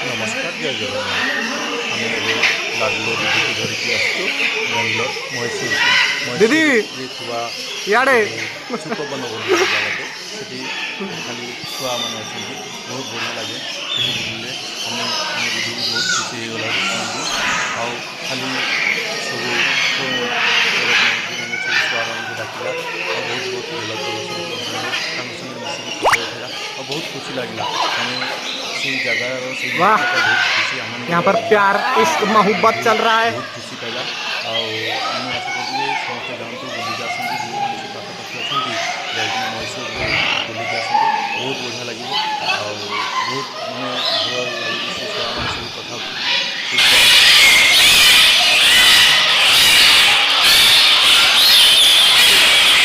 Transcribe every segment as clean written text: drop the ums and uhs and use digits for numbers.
नमस्कार जय जगन्नाथ आम लाडलो दीदी को धरिकी आसु बेंगलोर मैसूर दीदी इे सुकवन बोली जगह से खाली छुआ मैंने अच्छा बहुत बढ़िया लगे से बुले आम दीदी भी बहुत खुशी होगा आउ खाली सब छुआ मान डाकिला बहुत बहुत भल और बहुत खुशी लगे से जगह वाह बहुत खुशी आनंद यहाँ पर प्यार इश्क मोहब्बत चल रहा है। बहुत खुशी पाइला आशा करूँ समस्त जातु बुलिक आसती जो मैंने से पाखापाखि अच्छा जाइए मैसूर बुलिक आसते बहुत बढ़िया लगे बहुत मैंने भल लगे से छुआ मैंने सब कथा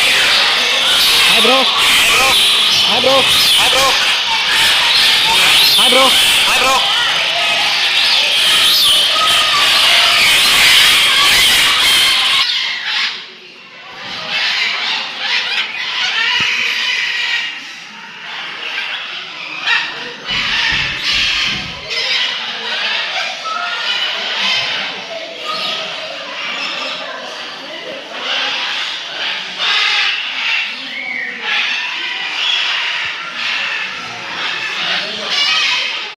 hi bro hi bro hi bro hi bro hi bro